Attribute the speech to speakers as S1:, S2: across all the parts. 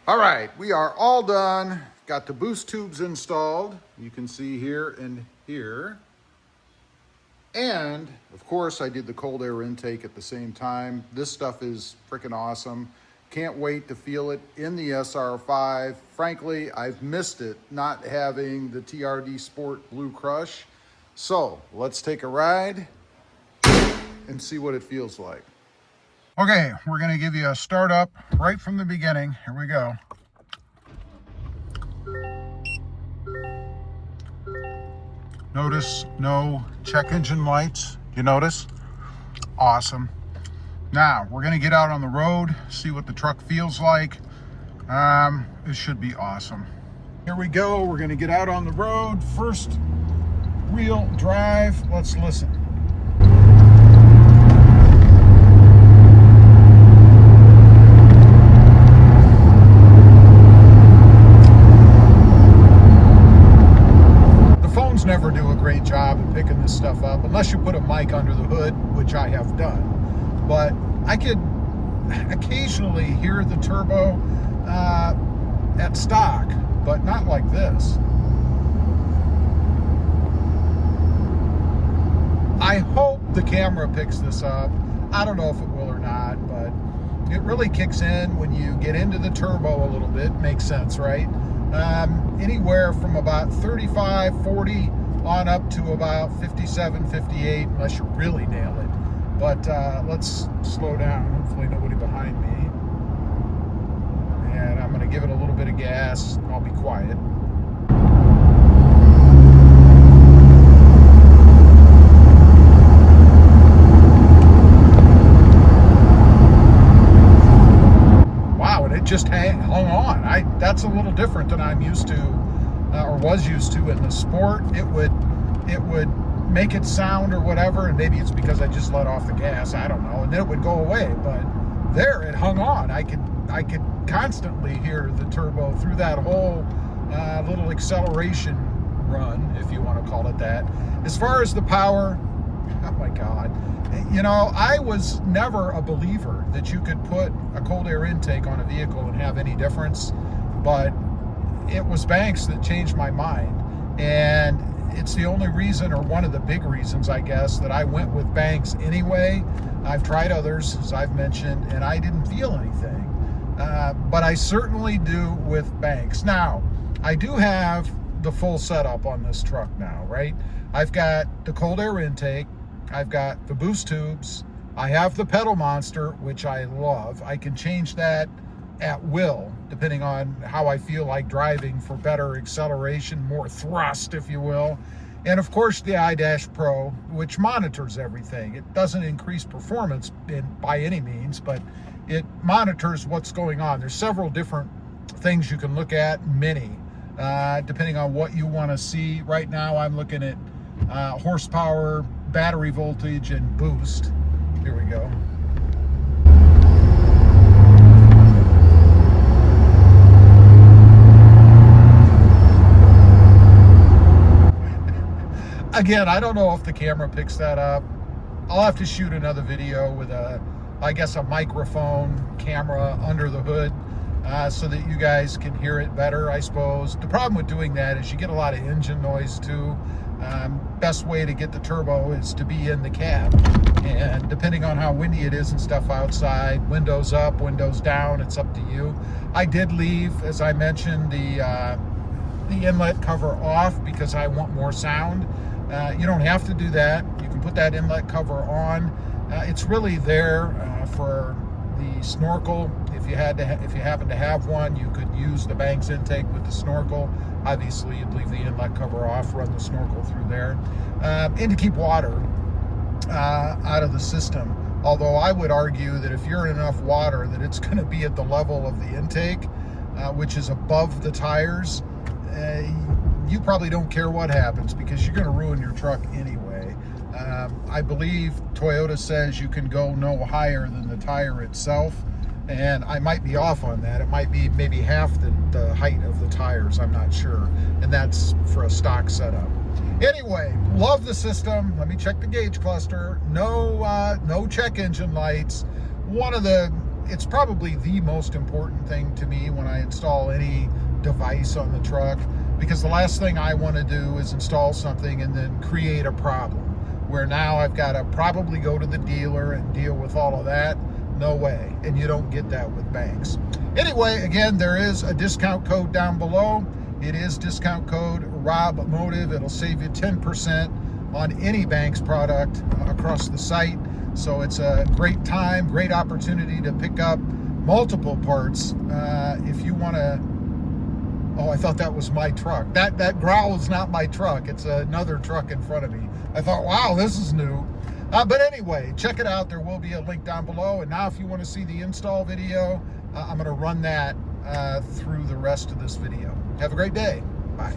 S1: All right, we are all done. Got the boost tubes installed. You can see here and here. And of course I did the cold air intake at the same time. This stuff is freaking awesome. Can't wait to feel it in the SR5. Frankly, I've missed it not having the TRD Sport Blue Crush. So let's take a ride and see what it feels like. Okay, we're gonna give you a start up right from the beginning. Here we go. Notice no check engine lights. You notice? Awesome. Now, we're gonna get out on the road, see what the truck feels like. It should be awesome. Here we go, we're gonna get out on the road. First wheel drive, let's listen. Never do a great job of picking this stuff up unless you put a mic under the hood, which I have done. But I could occasionally hear the turbo at stock, but not like this. I hope the camera picks this up. I don't know if it will or not, but it really kicks in when you get into the turbo a little bit. Makes sense, right? Anywhere from about 35, 40 on up to about 57, 58, unless you really nail it. But let's slow down. Hopefully nobody behind me. And I'm going to give it a little bit of gas. I'll be quiet. Wow, and it just hung on. That's a little different than I'm used to, or was used to in the Sport. It would make it sound or whatever, and maybe it's because I just let off the gas, I don't know, and then it would go away. But there, it hung on. I could constantly hear the turbo through that whole little acceleration run, if you want to call it that. As far as the power, oh my God. You know, I was never a believer that you could put a cold air intake on a vehicle and have any difference, but it was Banks that changed my mind. And it's the only reason, or one of the big reasons, I guess, that I went with Banks anyway. I've tried others, as I've mentioned, and I didn't feel anything. But I certainly do with Banks. Now, I do have the full setup on this truck now, right? I've got the cold air intake. I've got the boost tubes. I have the PedalMonster, which I love. I can change that at will, depending on how I feel like driving for better acceleration, more thrust, if you will. And of course, the iDash Pro, which monitors everything. It doesn't increase performance by any means, but it monitors what's going on. There's several different things you can look at, many, depending on what you want to see. Right now, I'm looking at horsepower, battery voltage, and boost. Here we go. Again, I don't know if the camera picks that up. I'll have to shoot another video with I guess a microphone camera under the hood so that you guys can hear it better, I suppose. The problem with doing that is you get a lot of engine noise too. Best way to get the turbo is to be in the cab, and depending on how windy it is and stuff outside, windows up, windows down, it's up to you. I did leave, as I mentioned, the inlet cover off because I want more sound. You don't have to do that. You can put that inlet cover on. It's really there for the snorkel. If you happen to have one, you could use the Banks intake with the snorkel. Obviously, you'd leave the inlet cover off, run the snorkel through there, and to keep water out of the system. Although I would argue that if you're in enough water that it's going to be at the level of the intake, which is above the tires, you probably don't care what happens because you're going to ruin your truck anyway. I believe Toyota says you can go no higher than the tire itself, and I might be off on that. It might be maybe half the height of the tires, I'm not sure, and that's for a stock setup. Anyway, love the system. Let me check the gauge cluster. No check engine lights. One of the it's probably the most important thing to me when I install any device on the truck, because the last thing I want to do is install something and then create a problem where now I've got to probably go to the dealer and deal with all of that. No way. And you don't get that with Banks. Anyway, again, there is a discount code down below. It is discount code RobMotive. It'll save you 10% on any Banks product across the site. So it's a great time, great opportunity to pick up multiple parts. If you want to, oh, I thought that was my truck. That growl is not my truck. It's another truck in front of me. I thought, wow, this is new. But anyway, check it out. There will be a link down below. And now if you want to see the install video, I'm going to run that through the rest of this video. Have a great day. Bye.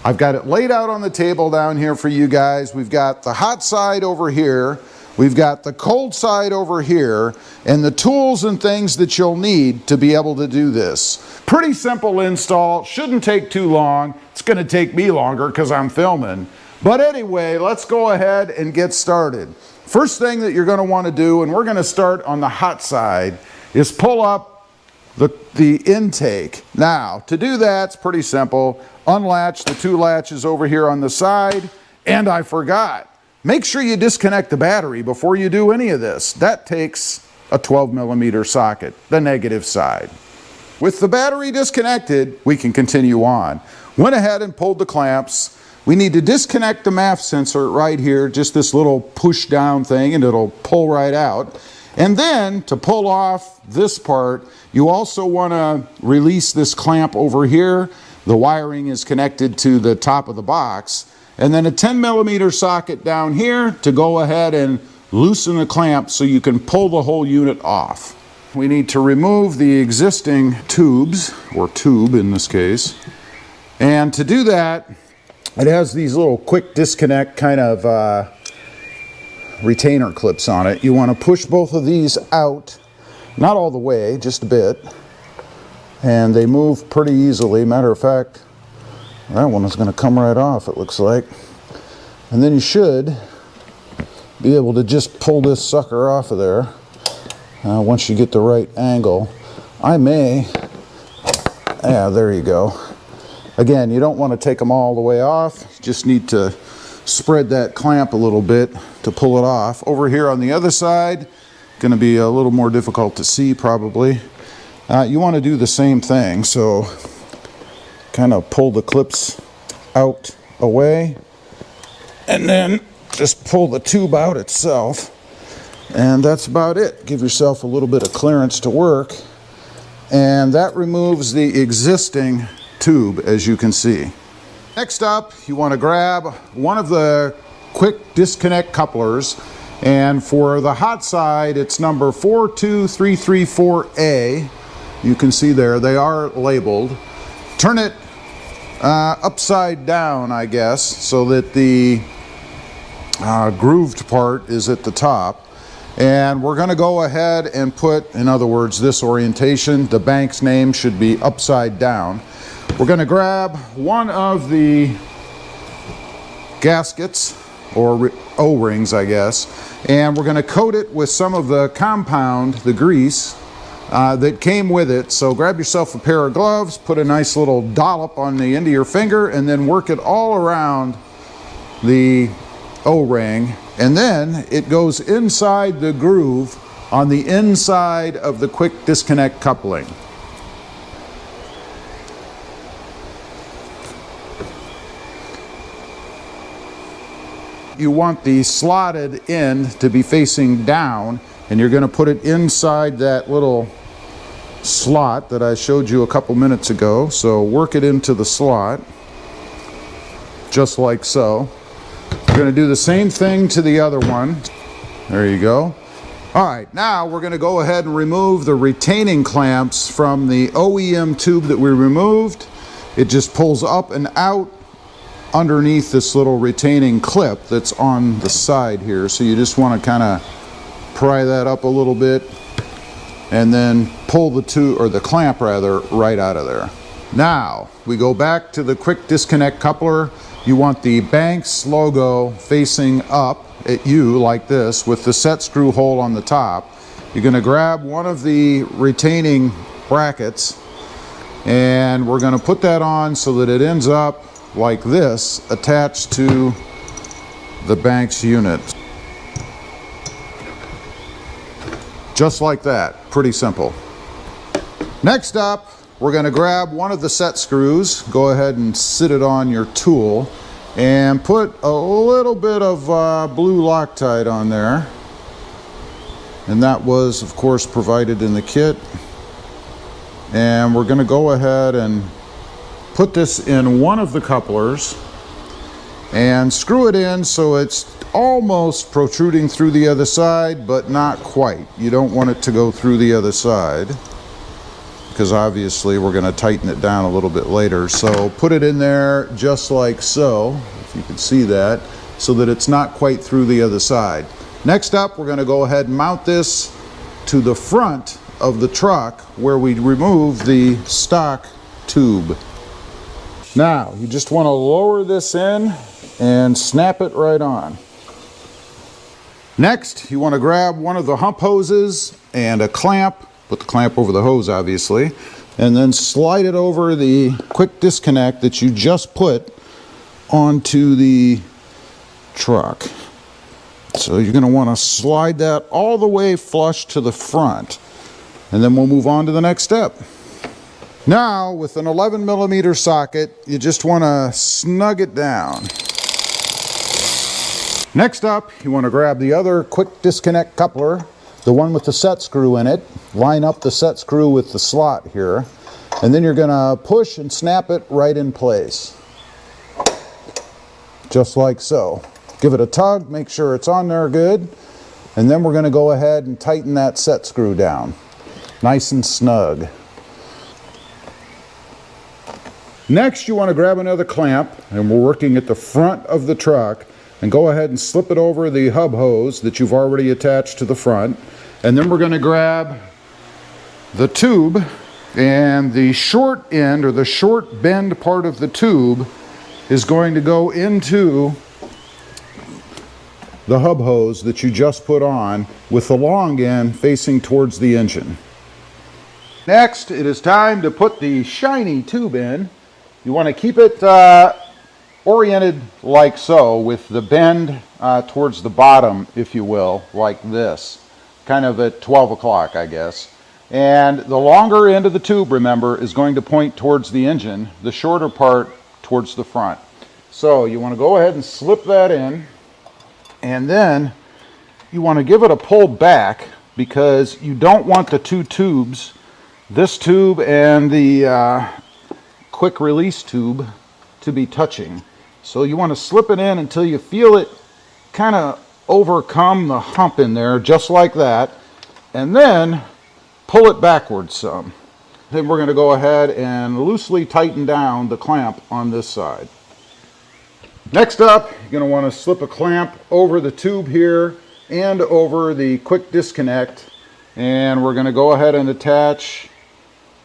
S1: I've got it laid out on the table down here for you guys. We've got the hot side over here. We've got the cold side over here, and the tools and things that you'll need to be able to do this. Pretty simple install, shouldn't take too long. It's gonna take me longer because I'm filming. But anyway, let's go ahead and get started. First thing that you're gonna wanna do, and we're gonna start on the hot side, is pull up the intake. Now, to do that, it's pretty simple. Unlatch the two latches over here on the side, and I forgot. Make sure you disconnect the battery before you do any of this. That takes a 12mm socket, the negative side. With the battery disconnected, we can continue on. Went ahead and pulled the clamps. We need to disconnect the MAF sensor right here, just this little push down thing, and it'll pull right out. And then to pull off this part, you also want to release this clamp over here. The wiring is connected to the top of the box. And then a 10mm socket down here to go ahead and loosen the clamp so you can pull the whole unit off. We need to remove the existing tubes, or tube in this case. And to do that, it has these little quick disconnect kind of retainer clips on it. You want to push both of these out, not all the way, just a bit. And they move pretty easily. Matter of fact, that one is going to come right off, it looks like. And then you should be able to just pull this sucker off of there once you get the right angle. Yeah, there you go. Again, you don't want to take them all the way off. You just need to spread that clamp a little bit to pull it off. Over here on the other side, going to be a little more difficult to see probably. You want to do the same thing. So kind of pull the clips out away and then just pull the tube out itself, and that's about it. Give yourself a little bit of clearance to work, and that removes the existing tube, as you can see. Next up, you want to grab one of the quick disconnect couplers, and for the hot side it's number 42334A. You can see there they are labeled. Turn it upside down, I guess, so that the grooved part is at the top. And we're going to go ahead and put, in other words, this orientation, the Banks name should be upside down. We're going to grab one of the gaskets, or O-rings, I guess, and we're going to coat it with some of the compound, the grease, that came with it. So grab yourself a pair of gloves, put a nice little dollop on the end of your finger, and then work it all around the O-ring, and then it goes inside the groove on the inside of the quick disconnect coupling. You want the slotted end to be facing down, and you're going to put it inside that little slot that I showed you a couple minutes ago. So work it into the slot, just like so. We're going to do the same thing to the other one. There you go. All right, now we're going to go ahead and remove the retaining clamps from the OEM tube that we removed. It just pulls up and out underneath this little retaining clip that's on the side here. So you just want to kind of pry that up a little bit and then pull the clamp rather, right out of there. Now we go back to the quick disconnect coupler. You want the Banks logo facing up at you like this, with the set screw hole on the top. You're going to grab one of the retaining brackets, and we're going to put that on so that it ends up like this, attached to the Banks unit. Just like that. Pretty simple. Next up, we're going to grab one of the set screws. Go ahead and sit it on your tool and put a little bit of blue Loctite on there. And that was, of course, provided in the kit. And we're going to go ahead and put this in one of the couplers and screw it in so it's almost protruding through the other side, but not quite. You don't want it to go through the other side, because obviously we're going to tighten it down a little bit later. So put it in there just like so, if you can see that, so that it's not quite through the other side. Next up, we're going to go ahead and mount this to the front of the truck where we remove the stock tube. Now, you just want to lower this in and snap it right on. Next, you want to grab one of the hump hoses and a clamp. Put the clamp over the hose, obviously, and then slide it over the quick disconnect that you just put onto the truck. So you're going to want to slide that all the way flush to the front, and then we'll move on to the next step. Now, with an 11mm socket, you just want to snug it down. Next up, you want to grab the other quick disconnect coupler, the one with the set screw in it. Line up the set screw with the slot here, and then you're going to push and snap it right in place. Just like so. Give it a tug, make sure it's on there good, and then we're going to go ahead and tighten that set screw down. Nice and snug. Next, you want to grab another clamp, and we're working at the front of the truck, and go ahead and slip it over the hub hose that you've already attached to the front. And then we're going to grab the tube, and the short end, or the short bend part of the tube, is going to go into the hub hose that you just put on, with the long end facing towards the engine. Next, it is time to put the shiny tube in. You want to keep it oriented like so, with the bend towards the bottom, if you will, like this. Kind of at 12 o'clock, I guess. And the longer end of the tube, remember, is going to point towards the engine, the shorter part towards the front. So you want to go ahead and slip that in, and then you want to give it a pull back, because you don't want the two tubes, this tube and the quick release tube, to be touching. So you want to slip it in until you feel it kind of overcome the hump in there, just like that, and then pull it backwards some. Then we're going to go ahead and loosely tighten down the clamp on this side. Next up, you're going to want to slip a clamp over the tube here and over the quick disconnect, and we're going to go ahead and attach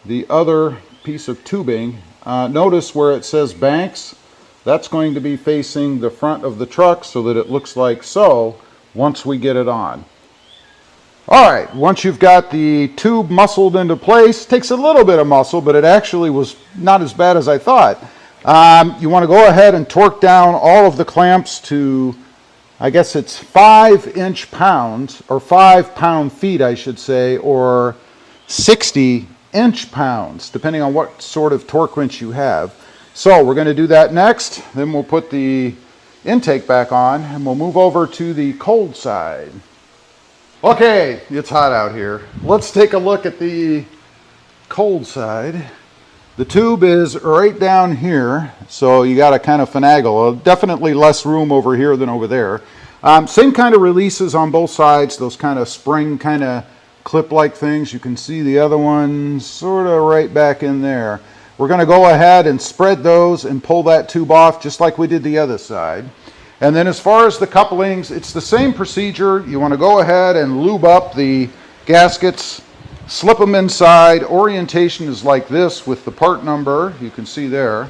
S1: the other piece of tubing. Notice where it says Banks, that's going to be facing the front of the truck so that it looks like so once we get it on. Alright, once you've got the tube muscled into place, takes a little bit of muscle, but it actually was not as bad as I thought. You want to go ahead and torque down all of the clamps to, I guess it's 5 inch-pounds, or 5 pound-feet, I should say, or 60 inch-pounds, depending on what sort of torque wrench you have. So we're going to do that next. Then we'll put the intake back on, and we'll move over to the cold side. Okay, it's hot out here. Let's take a look at the cold side. The tube is right down here, so you got to kind of finagle. Definitely less room over here than over there. Same kind of releases on both sides, those kind of spring kind of clip-like things. You can see the other one sort of right back in there. We're going to go ahead and spread those and pull that tube off just like we did the other side. And then as far as the couplings, it's the same procedure. You want to go ahead and lube up the gaskets, slip them inside. Orientation is like this with the part number, you can see there,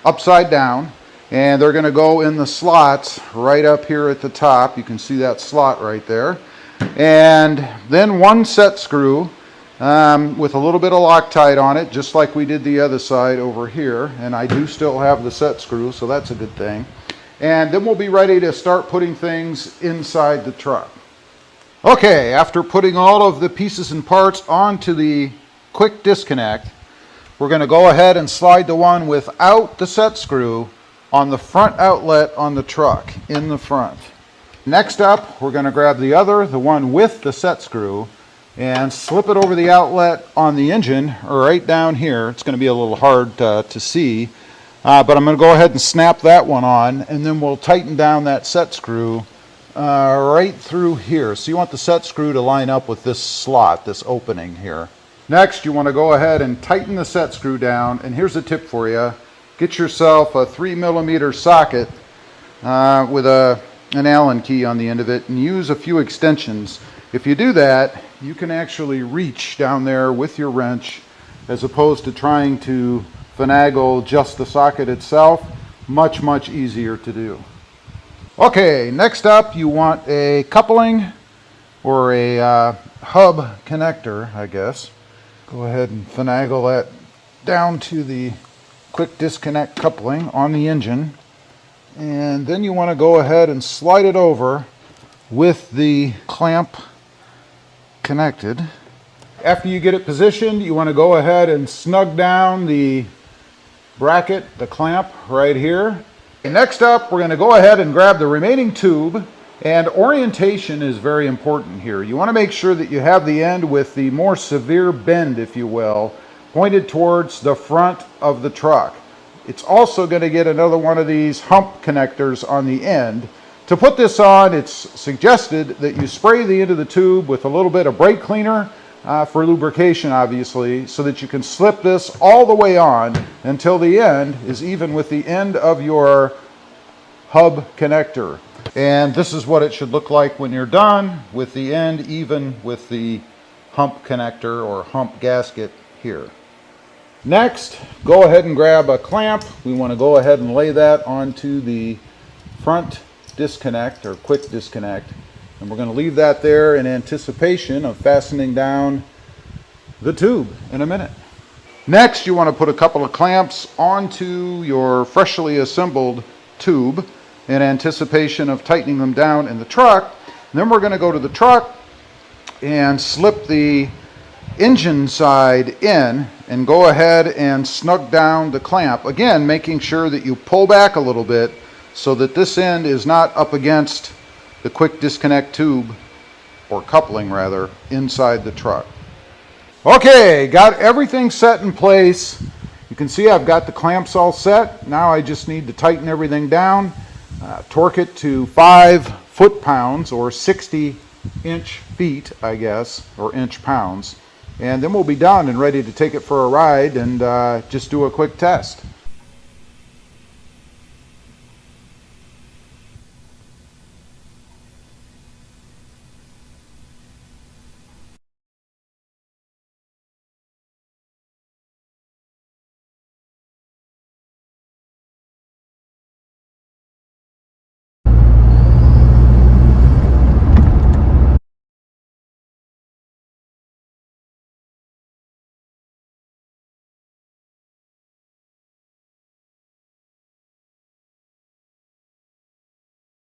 S1: upside down. And they're going to go in the slots right up here at the top. You can see that slot right there. and then one set screw with a little bit of Loctite on it, just like we did the other side over here. And I do still have the set screw, so that's a good thing. And then we'll be ready to start putting things inside the truck. Okay, after putting all of the pieces and parts onto the quick disconnect, we're going to go ahead and slide the one without the set screw on the front outlet on the truck in the front. Next up, we're going to grab the one with the set screw, and slip it over the outlet on the engine right down here. It's going to be a little hard to see, but I'm going to go ahead and snap that one on, and then we'll tighten down that set screw right through here. So you want the set screw to line up with this slot, this opening here. Next, you want to go ahead and tighten the set screw down, and here's a tip for you. Get yourself a 3mm socket with an Allen key on the end of it, and use a few extensions. If you do that, you can actually reach down there with your wrench as opposed to trying to finagle just the socket itself. Much easier to do. Okay, next up you want a coupling or a hub connector, I guess. Go ahead and finagle that down to the quick disconnect coupling on the engine, and then you want to go ahead and slide it over with the clamp connected. After you get it positioned, you want to go ahead and snug down the bracket, the clamp right here. And next up, we're going to go ahead and grab the remaining tube, and orientation is very important here. You want to make sure that you have the end with the more severe bend, if you will, pointed towards the front of the truck. It's also going to get another one of these hump connectors on the end. To put this on, it's suggested that you spray the end of the tube with a little bit of brake cleaner for lubrication, obviously, so that you can slip this all the way on until the end is even with the end of your hub connector. And this is what it should look like when you're done, with the end even with the hump connector or hump gasket here. Next, go ahead and grab a clamp. We want to go ahead and lay that onto the front disconnect or quick disconnect, and we're going to leave that there in anticipation of fastening down the tube in a minute. Next, you want to put a couple of clamps onto your freshly assembled tube in anticipation of tightening them down in the truck. And then we're going to go to the truck and slip the engine side in and go ahead and snug down the clamp, again making sure that you pull back a little bit so that this end is not up against the quick disconnect tube, or coupling rather, inside the truck. Okay, got everything set in place. You can see I've got the clamps all set. Now I just need to tighten everything down, torque it to 5 foot-pounds or 60 inch feet, I guess, or inch pounds, and then we'll be done and ready to take it for a ride and just do a quick test.